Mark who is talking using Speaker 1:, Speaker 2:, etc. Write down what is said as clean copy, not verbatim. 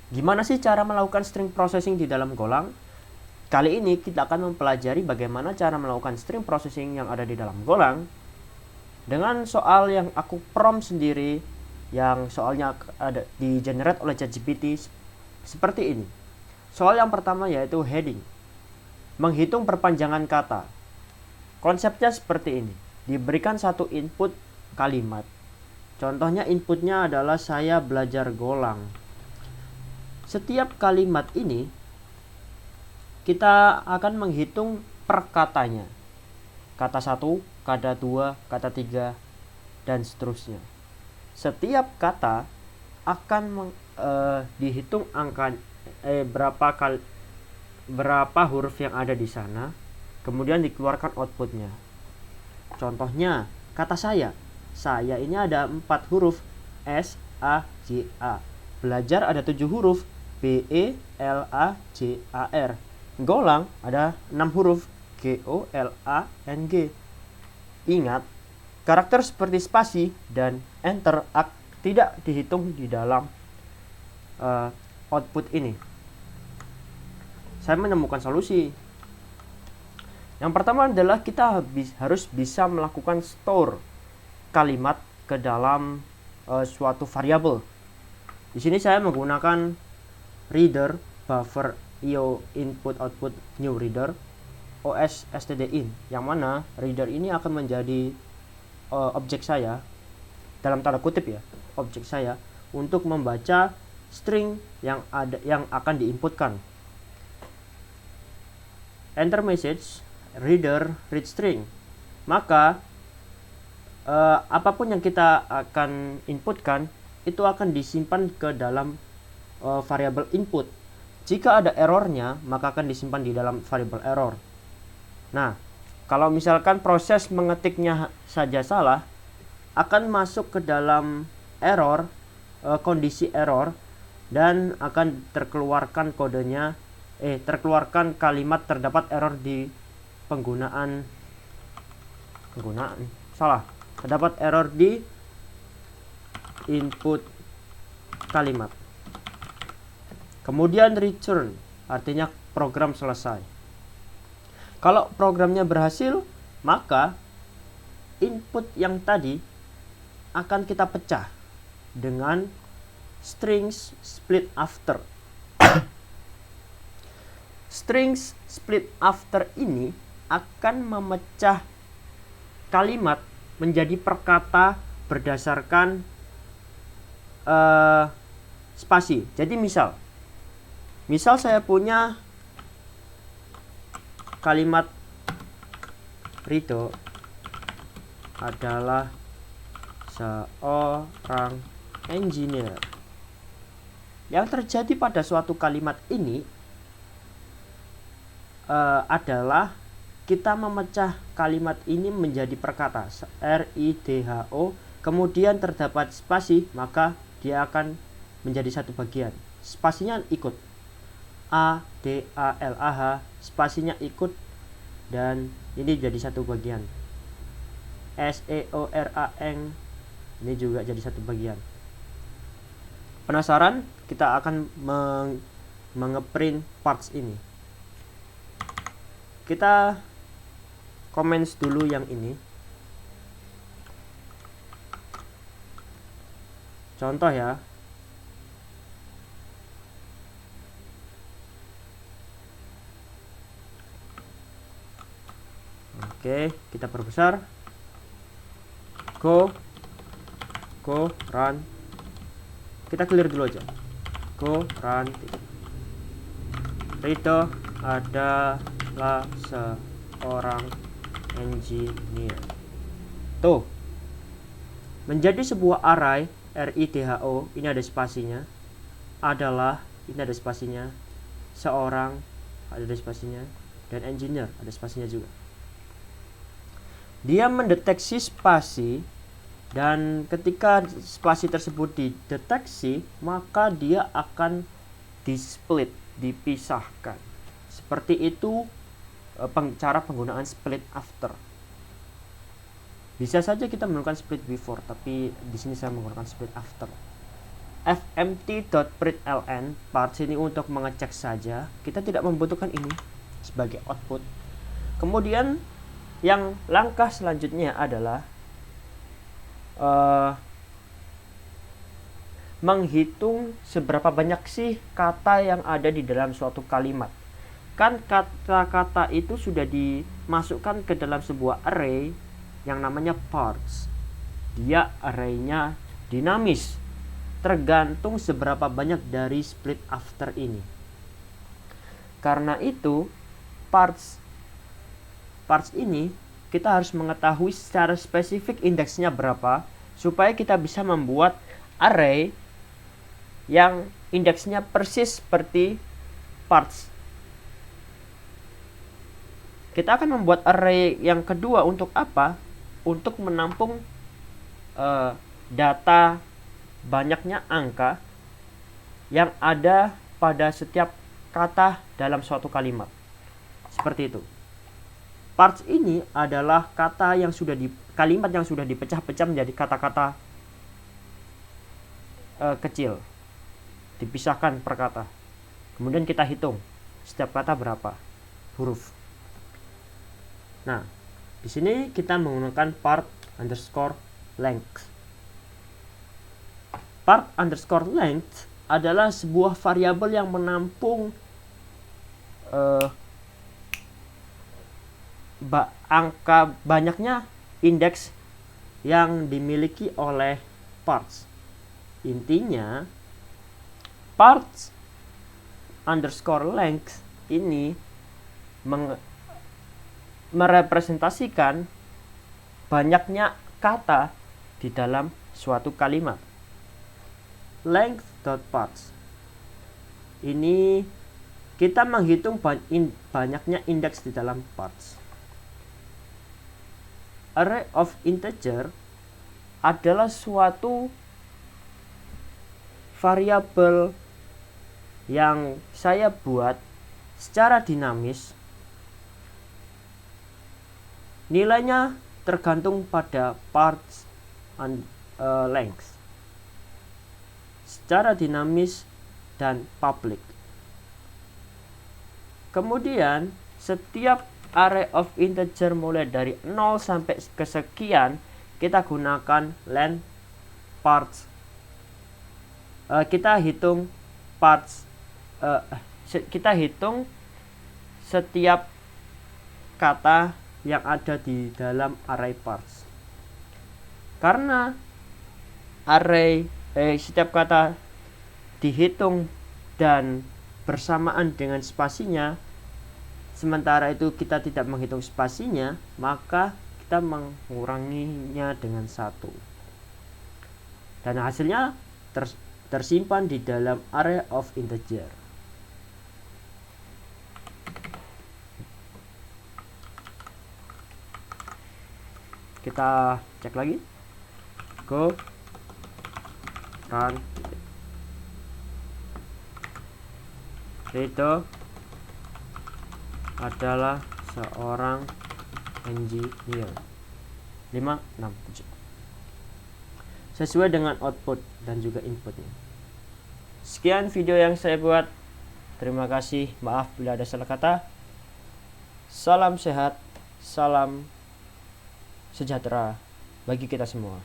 Speaker 1: Gimana sih cara melakukan string processing di dalam Golang? Kali ini kita akan mempelajari bagaimana cara melakukan string processing yang ada di dalam Golang dengan soal yang aku prompt sendiri, yang soalnya ada di generate oleh ChatGPT seperti ini. Soal yang pertama yaitu heading. Menghitung perpanjangan kata. Konsepnya seperti ini. Diberikan satu input kalimat. Contohnya inputnya adalah saya belajar Golang. Setiap kalimat ini kita akan menghitung per katanya. Kata 1, kata 2, kata 3, dan seterusnya. Setiap kata akan dihitung angka berapa huruf yang ada di sana, kemudian dikeluarkan outputnya. Contohnya, kata saya ini ada 4 huruf, S, A, J, A. Belajar ada 7 huruf, B, E, L, A, J, A, R. Golang ada 6 huruf, G, O, L, A, N, G. Ingat, karakter seperti spasi dan enter tidak dihitung di dalam output ini. Saya menemukan solusi. Yang pertama adalah kita harus bisa melakukan store kalimat ke dalam suatu variabel. Di sini saya menggunakan reader buffer io input output new reader os stdin, yang mana reader ini akan menjadi objek saya, dalam tanda kutip ya, objek saya untuk membaca string yang akan diinputkan. Enter message reader read string. Maka apapun yang kita akan inputkan itu akan disimpan ke dalam variabel input. Jika ada errornya, maka akan disimpan di dalam variabel error. Nah, kalau misalkan proses mengetiknya saja salah, akan masuk ke dalam error, kondisi error, dan akan terkeluarkan kodenya, terkeluarkan kalimat terdapat error di terdapat error di input kalimat. Kemudian return, artinya program selesai. Kalau programnya berhasil, maka input yang tadi akan kita pecah dengan strings split after. Strings split after ini akan memecah kalimat menjadi perkata berdasarkan spasi. Jadi misal saya punya kalimat Rito adalah seorang engineer. Yang terjadi pada suatu kalimat ini adalah kita memecah kalimat ini menjadi perkata RIDHO, kemudian terdapat spasi, maka dia akan menjadi satu bagian. Spasinya ikut A, D, A, L, A, H, spasinya ikut, dan ini jadi satu bagian. S, E, O, R, A, N, ini juga jadi satu bagian. Penasaran? Kita akan mengeprint parts ini. Kita comments dulu yang ini. Contoh ya. Oke, kita perbesar. Go run. Kita clear dulu aja. Go run. Rito adalah seorang engineer. Tuh, menjadi sebuah array RIDHO, ini ada spasinya, adalah, ini ada spasinya, seorang, ada spasinya, dan engineer, ada spasinya juga. Dia mendeteksi spasi, dan ketika spasi tersebut dideteksi, maka dia akan di-split, dipisahkan. Seperti itu cara penggunaan split after. Bisa saja kita menggunakan split before, tapi di sini saya menggunakan split after. fmt.println parts ini untuk mengecek saja, kita tidak membutuhkan ini sebagai output. Kemudian yang langkah selanjutnya adalah menghitung seberapa banyak sih kata yang ada di dalam suatu kalimat. Kan kata-kata itu sudah dimasukkan ke dalam sebuah array yang namanya parts. Dia arraynya dinamis, tergantung seberapa banyak dari split after ini. Karena itu parts ini kita harus mengetahui secara spesifik indeksnya berapa, supaya kita bisa membuat array yang indeksnya persis seperti parts. Kita akan membuat array yang kedua untuk apa? Untuk menampung data banyaknya angka yang ada pada setiap kata dalam suatu kalimat. Seperti itu. Parts ini adalah kata yang sudah kalimat yang sudah dipecah-pecah menjadi kata-kata kecil, dipisahkan per kata. Kemudian kita hitung setiap kata berapa huruf. Nah, di sini kita menggunakan part underscore length. Part underscore length adalah sebuah variabel yang menampung angka banyaknya indeks yang dimiliki oleh parts. Intinya, parts underscore length ini merepresentasikan banyaknya kata di dalam suatu kalimat. Length.parts ini kita menghitung banyaknya indeks di dalam parts. Array of integer adalah suatu variabel yang saya buat secara dinamis. Nilainya tergantung pada parts length, secara dinamis dan public. Kemudian setiap array of integer mulai dari 0 sampai kesekian kita gunakan len parts. Kita hitung parts, kita hitung setiap kata yang ada di dalam array parts. Karena setiap kata dihitung dan bersamaan dengan spasinya, sementara itu kita tidak menghitung spasinya, maka kita menguranginya dengan 1. Dan hasilnya tersimpan di dalam array of integer. Kita cek lagi. Go run. Rito adalah seorang engineer. 5, 6, 7. Sesuai dengan output dan juga inputnya. Sekian video yang saya buat. Terima kasih. Maaf bila ada salah kata. Salam sehat. Salam sejahtera bagi kita semua.